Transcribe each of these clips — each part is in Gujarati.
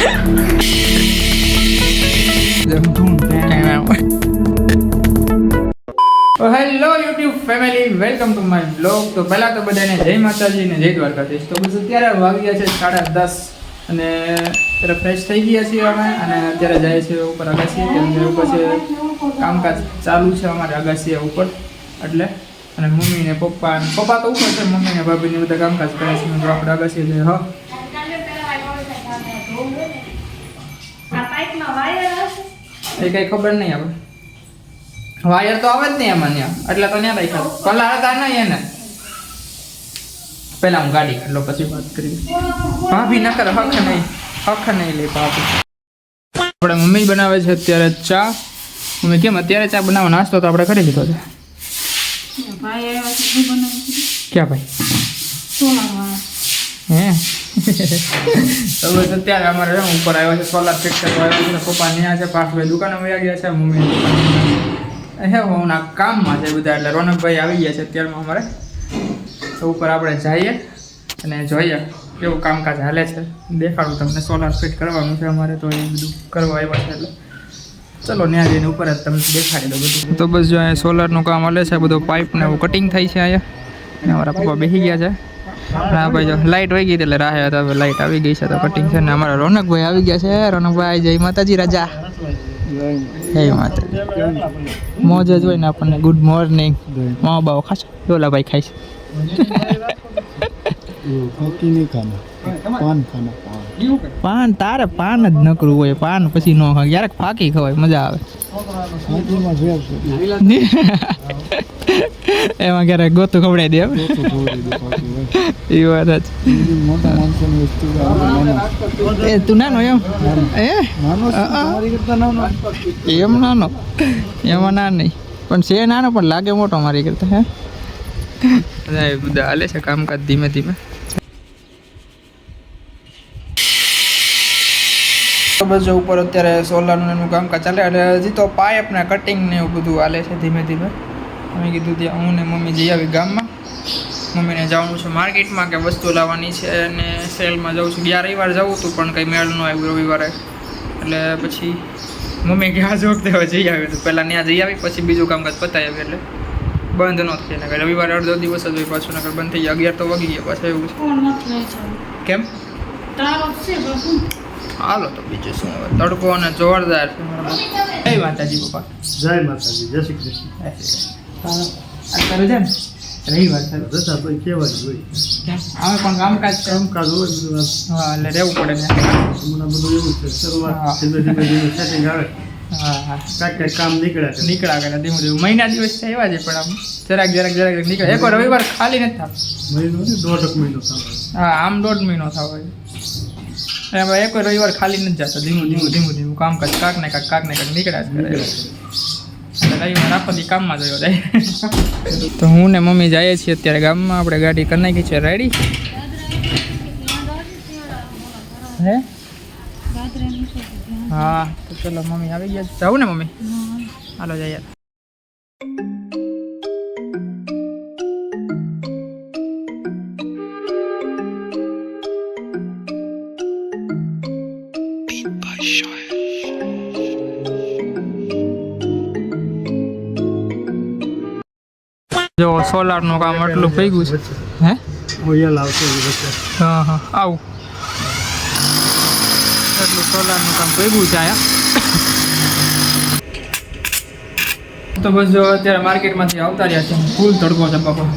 Hello YouTube family, welcome to my blog. તો પહેલા તો બધાને જય માતાજી ને જય દ્વારકાધીશ. તો બસ અત્યારે વાગી ગયા છે 10:30 અને અત્યારે ફ્રેશ થઈ ગયા છીએ અમે અને અત્યારે જાય છે ઉપર અગાસીએ. કેમ કે ઉપર છે કામકાજ ચાલુ છે અમારે અગાસીએ ઉપર એટલે. અને મમ્મી ને પપ્પા તો ઉપર છે, મમ્મી ને ભાભી ને બધા કામકાજ કરે છે. આપણે અગાસીએ જઈએ. હા એ કઈ ખબર નહીં આપણે વાયર તો આવે જ નહીં એમાં ત્યાં એટલે તો ત્યાં રાખ્યા કલર હતા નહીં એને. પહેલા હું ગાડી કાઢલો પછી વાત કરી. ભાભી ન કરે હક નહીં લે ભાભી. આપણે મમ્મી બનાવે છે અત્યારે ચા. મમ્મી કેમ અત્યારે ચા બનાવો? નાસ્તો તો આપણે કરી લીધો છે. ક્યાં ભાઈ? હે તો બસ અત્યારે અમારે ઉપર આવ્યા છે, સોલાર ફિટ કરવા આવ્યા છે. પપ્પા ત્યાં છે, પાસભાઈ દુકાને વયા ગયા છે, મમ્મી હે હું ના કામમાં છે બધા. એટલે રોનકભાઈ આવી ગયા છે અત્યારમાં અમારે. તો ઉપર આપણે જઈએ અને જોઈએ કેવું કામકાજ હાલે છે. દેખાડું તમને. સોલાર ફિટ કરવાનું છે અમારે, તો એ બધું કરવા આવ્યા છે. એટલે ચલો ત્યાં જઈને ઉપર જ તમને દેખાડી દો બધું. તો બસ જો અહીંયા સોલારનું કામ હાલે છે, બધું પાઇપ ને એવું કટિંગ થાય છે અહીંયા. અમારા પપ્પા બેસી ગયા છે. હા ભાઈ જો લાઇટ વહી ગઈ એટલે રાહે હતા. હવે લાઇટ આવી ગઈ છે તો કટિંગ છે. ને અમારા રોનકભાઈ આવી ગયા છે. રોનકભાઈ જય માતાજી રાજા. જય માતાજી. મોજ જ હોય ને આપણને. Good morning. મા બાવ ખાશે ડોલા ભાઈ ખાય છે પાન. તારે પાન જ નકરું હોય. પાન પછી નો ખાય ક્યારેક ફાકી ખવાય, મજા આવે. એમાં ક્યારેક ગોતું ખવડાવી દે એ વાત જ. તું નાનો એમ એમ નાનો એમાં ના નહીં પણ છે નાનો પણ લાગે મોટો મારી કરતા. હે બધા હાલે છે કામકાજ ધીમે ધીમે. બસ જો ઉપર અત્યારે સોલારનું એનું કામકાજ ચાલે એટલે હજી તો પાઇપ ને કટિંગ ને એવું બધું હાલે છે ધીમે ધીમે. અમે કીધું ત્યાં હું ને મમ્મી જઈ આવી ગામમાં. મમ્મીને જવાનું છે માર્કેટમાં કે વસ્તુ લાવવાની છે અને સેલમાં જવું છું. ગયા રવિવાર જવું હતું પણ કંઈ મેળ ન આવ્યું રવિવારે. એટલે પછી મમ્મી કે આજ વખતે હવે જઈ આવ્યું હતું. પહેલાં ત્યાં જઈ આવી પછી બીજું કામકાજ પતાવી આવ્યું એટલે બંધ ન થઈ ને. રવિવારે અડધો દિવસ જ હોય પાછું, નકર બંધ થઈ ગયા. 11 તો વાગી ગયા પાછું એવું છે. કેમ? હાલો તો બીજું શું હવે. તડકો અને જોરદાર છે. જય માતાજી પપ્પા. જય માતાજી. જય શ્રી કૃષ્ણ. અત્યારે છે ને રવિવાર છે રજા તો કેવા જ હોય. અમે પણ કામકાજ હોય બધું. હા એટલે રહેવું પડે ને. હમણાં બધું એવું છે શરૂઆત ધીમે ધીમે સેટિંગ આવે. હા કાંઈક કામ નીકળ્યા કરે ધીમે ધીમે. મહિના દિવસ છે એવા છે પણ આમ જરાક નીકળે. એક વાર રવિવાર ખાલી નથી થતો. મહિનો ને 1.5 મહિનો થાય. હા આમ 1.5 મહિનો થવા એમાં એક રવિવાર ખાલી નથી જતો. ધીમું કામકાજ કાંક ને કાંક નીકળ્યા જ કરે. એટલે રવિવાર આખો દી કામમાં જોયો જાય. તો હું ને મમ્મી જઈએ છીએ અત્યારે ગામમાં. આપણે ગાડી કરી નાખી છે રેડી. હે હા તો ચલો મમ્મી આવી ગયા. જાઉં ને મમ્મી? હાલો જઈએ. જો સોલારનું કામ એટલું ભેગું છે. હે ઓયલ આવશે હા આવું એટલું સોલારનું કામ ભેગું છે આયા. તો બસ જો અત્યારે માર્કેટમાંથી આવતા રહ્યા છે. ફૂલ તડકો છે બાપા.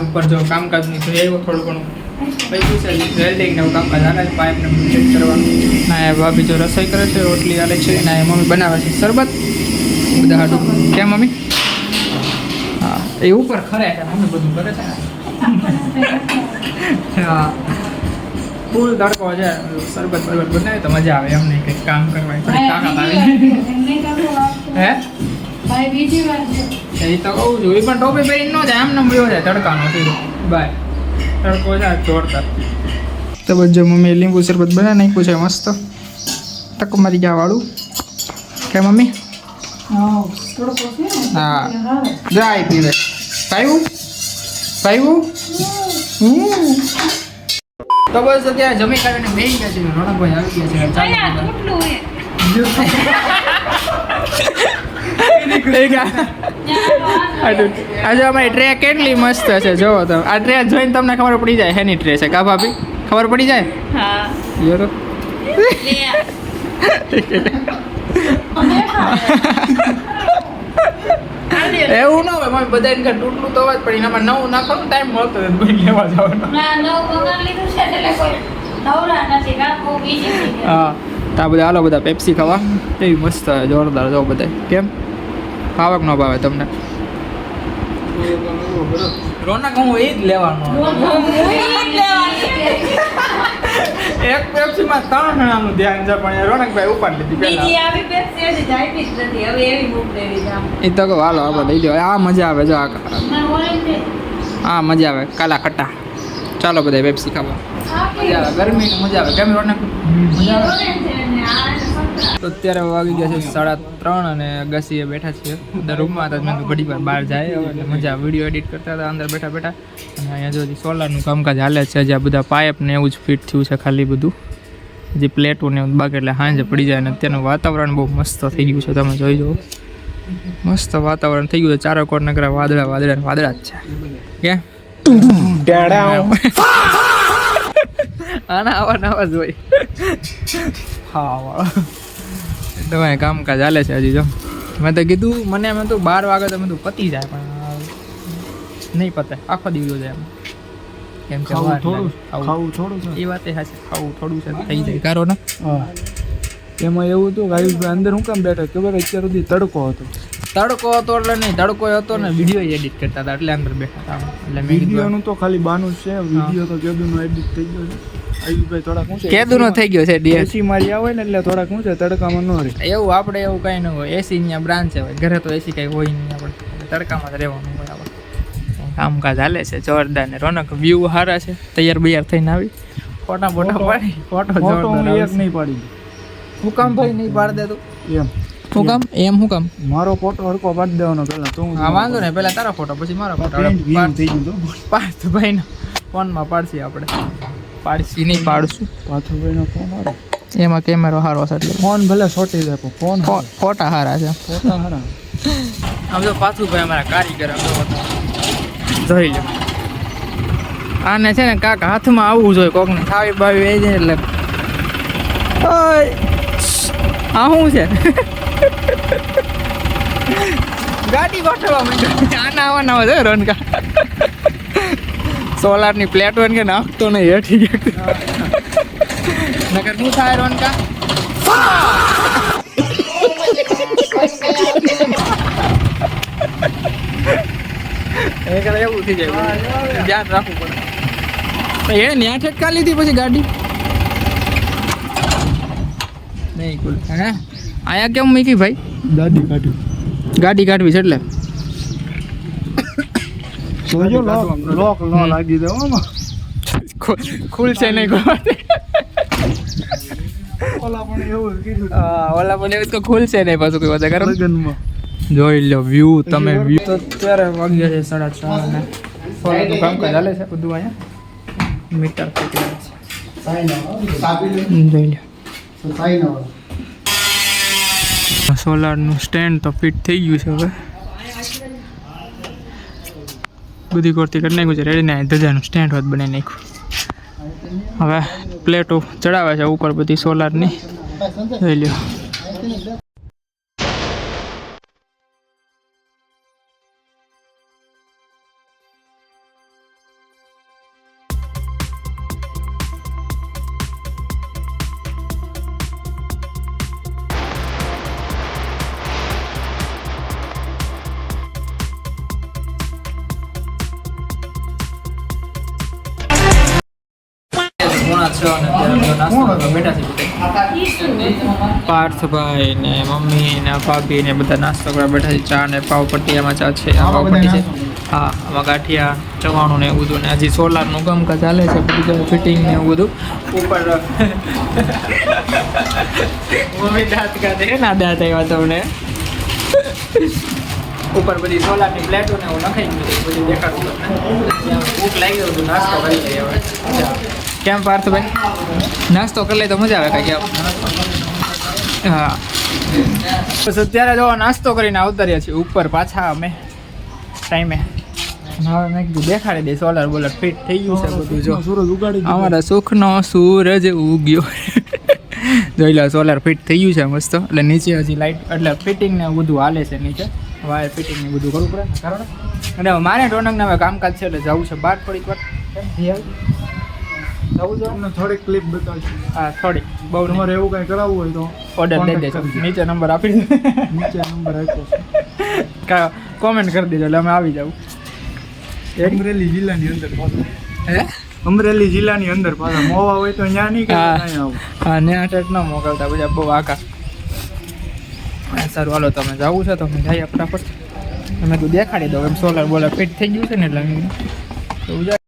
ઉપર જો કામકાજની તો એવું થોડું ઘણું પૈસું છે. વેલ્ડિંગ ને કામકાજ હાલે છે. પાઇપને ફિટ કરવાનું. ના એ ભાભી જો રસોઈ કરે છે, રોટલી હાલે છે. ના એ મમ્મી બનાવે છે શરબત બધા હાટું. કેમ મમ્મી? હા એ ઉપર ખરે છે. મમ્મી બધું કરે છે. હા ફૂલ તડકો છે. શરબત બનાવે તો મજા આવે. એમ નહીં કંઈક કામ કરવાની થોડી તાકાત આવે. હે એ તો કહું છું. એ પણ ટોપી પહેરીને ન જાય, એમને મળ્યો જાય તડકાનો સીધો બાય. તડકો જાય જોરદાર. તો બસ જો મમ્મી લીંબુ શરબત બનાવી નાખ્યું છે મસ્ત ટકમારી ગયા વાળું. કે મમ્મી? હા જાય પીવે. પાયું તો બસ અત્યારે જમી કાઢીને બેસી ગયા છે. રોનકભાઈ આવી ગયા છે. આજે અમારી ટ્રે કેટલી મસ્ત છે જોવો તમે. આ ટ્રે જોઈને તમને ખબર પડી જાય હેની ટ્રે છે કા ભાભી? ખબર પડી જાય? હા જો તો એવું ના હોય મમ્મી બધાને ઘર તૂટલું તો હોય જ, પણ એનામાં નવું નાખવાનો ટાઈમ મળતો નથી કોઈ લેવા જવાનો. હા તો આ બધા હાલો બધા પેપ્સી ખાવા. એવી મસ્ત જોરદાર જો બધા. કેમ ભાવક ન ભાવે તમને? રોનક હું એ જ લેવાનો. એક પેપ્સીમાં 3 જણાનું ધ્યાન છે, પણ રોનકભાઈ ઉપાડી લીધી પહેલા. એ તો કહો હાલો આપણે લઈ લો. આ મજા આવે જો આ મજા આવે કાલા ખટ્ટા. ચાલો બધા પેપ્સી ખાવા. મજા આવે ગરમીની મજા આવે. કેમ રોનક મજા આવે? તો અત્યારે વાગી ગયા છે 3:30 અને અગાસીએ બેઠા છીએ. અંદર રૂમમાં હતા મેં ઘડી વાર બહાર જાય હવે એટલે મજા. વિડીયો એડિટ કરતા હતા અંદર બેઠા બેઠા. અને અહીંયા જો સોલારનું કામકાજ હાલે છે. જ્યાં બધા પાઇપ ને એવું જ ફિટ થયું છે ખાલી બધું. જે પ્લેટો ને એવું બાકી એટલે સાંજે પડી જાય. અને અત્યારનું વાતાવરણ બહુ મસ્ત થઈ ગયું છે. તમે જોઈ જુઓ મસ્ત વાતાવરણ થઈ ગયું છે. ચારો કોર નગરા વાદળા વાદળા વાદળા જ છે. આના આવા જ હોય. હા તમારે કામકાજ ચાલે છે હજી જો. મેં તો કીધું મને એમ તો 12 વાગે તો મેં તો પતી જાય, પણ નહીં પતે. આખો દિવસ જાય એમ. કેમ કે ખાવું થોડું છે. એ વાત સાચી. ખાવું થોડું છે થઈ જાય કારો ને. હા એમાં એવું હતું કે આયુષભાઈ અંદર હું કામ બેઠા ખબર? અત્યાર સુધી તડકો હતો. તડકો હતો એટલે નહીં, તડકો હતો ને વિડીયો એડિટ કરતા હતા એટલે અંદર બેઠા હતા. એટલે મેં વિડીયોનું તો ખાલી બાનું જ છે. વિડીયો તો કેદુનો એડિટ થઈ ગયો છે. આયુષભાઈ થોડાક શું છે કેદુનો થઈ ગયો છે ડીએસ. એસી મારી આવે ને એટલે થોડાક શું છે તડકામાં ન રહે. એવું આપણે એવું કંઈ ન હોય. એસી ત્યાં બ્રાન્ચ હોય. ઘરે તો એસી કંઈ હોય નહીં. આપણે તડકામાં જ રહેવાનું હોય. આપણે કામકાજ હાલે છે જોરદાર. ને રોનક વ્યૂ સારા છે. તૈયાર બૈયાર થઈને આવી ફોટા પાડી. ફોટો જોરદાર એક નહીં પાડી. હું કામ ભાઈ નહીં પાડ દે તું? એમ હું કામ એમ હું કામ? મારો ફોટો હરકો પાડી દેવાનો પહેલા તો. હા વાંધો નહીં, પહેલા તારો ફોટો પછી મારો ફોટો. થઈ ગયું પાર્થભાઈનો ફોનમાં પાડશી આપણે. પાડશી નહીં પાડશું. પાથુભાઈનો ફોન આવે એમાં કેમેરો સારો છે એટલે ફોન ભલે છોટી જાય પણ ફોન ફોટા સારા છે. ફોટા હારા. આમ જો પાથુભાઈ અમારા કારીગર જોઈ લો. આને છે ને કાકા હાથમાં આવવું જોઈએ. કોકને ખાવી બાવી એ જાય એટલે આ શું છે? ગાડી ગોઠવવા માંડ્યો. આના આવવાના આવે છે રોનકા. સોલારની પ્લેટ વન કે નાખતો નહીં હેઠી નકર શું થાય રોનકા? એવું થઈ જાય. ધ્યાન રાખવું પડે. એને ન્યા ઠેટકા લીધી પછી ગાડી નહીં કુલ. હે આયા કેમ મૂકી ભાઈ? દાદી કાઢ્યું. ગાડી કાઢવી છે એટલે જોજો લોક ન લાગી દે ઓમાં. ખુલશે નહીં કોઈ. ઓલા પણ એવું કીધું. ઓલા પણ એવું તો ખુલશે નહીં પાછું કોઈ વાત કરો. લગનમાં જોઈ લો વ્યૂ તમે. વ્યૂ તો અત્યારે વાગ્યા છે 6:30 અને સોલારનું કામકાજ ચાલે છે બધું. અહીંયા મીટર ફૂટેલા છે. જોઈ લો સોલારનું સ્ટેન્ડ તો ફિટ થઈ ગયું છે. હવે બધી કોરથી કરી નાખ્યું છે રેડી. ને ધજાનું સ્ટેન્ડ હોત બનાવી નાખ્યું. હવે પ્લેટો ચડાવે છે ઉપર બધી સોલારની. જોઈ લો પાર્થભાઈ ને મમ્મી ને ભાભી ને બધા નાસ્તો કરવા બેઠા છે. ચા ને પાવપટ્ટી. આમાં ચા છે, પાવપટ્ટી છે. હા આમાં ગાંઠિયા ચવાણું ને એવું બધું. ને હજી સોલારનું કામકાજ ચાલે છે બધું ફિટિંગ ને એવું બધું. ઉપર મમ્મી દાંત કાઢે ના દાંત આવ્યા તમને. ઉપર બધી સોલારની પ્લેટો ને એવું નખાઈ ગયું બધું દેખાડું. ભૂખ લાગી ગયું નાસ્તો કરી લઈએ હવે. કેમ પાર્થભાઈ નાસ્તો કરી લે તો મજા આવે કાંઈ હા બસ અત્યારે જો નાસ્તો કરીને આવતા છીએ ઉપર પાછા અમે ટાઈમે હવે મેં કીધું દેખાડી દે સોલર બોલર ફિટ થઈ ગયું છે બધું જો સૂરજ ઉગાડી અમારા સુખનો સૂરજ ઉગ્યો જોઈ લો સોલર ફિટ થઈ ગયું છે મસ્ત એટલે નીચે હજી લાઇટ એટલે ફિટિંગ ને બધું હાલે છે નીચે વાયર ફિટિંગ ને બધું કરવું પડે ને કારણ અને હવે મારે રોનકને હવે કામકાજ છે એટલે જવું છે બહાર થોડીક વાર જવું છે તમને થોડીક ક્લિપ બતાવશું. હા થોડીક બહુ નહીં. તમારે એવું કઈ કરાવવું હોય તો ઓર્ડર દઈ contact દેજો કરજો. નીચે નંબર આપી દેજો નીચે નંબર આપ્યો છે. કોમેન્ટ કરી દેજો એટલે અમે આવી જાવ અમરેલી જિલ્લાની અંદર પાછા. હે અમરેલી જિલ્લાની અંદર પાછા મોવા હોય તો ત્યાં નહીં કે હા. ત્યાં આવું. હા ને અટેટ ન મોકલતા બધા બહુ આકા સારું હાલો તમે જવું છે તો અમે જઈએ ફટાફટ તમે તું દેખાડી દો એમ સોલર બોલર ફિટ થઈ ગયું છે ને એટલે તો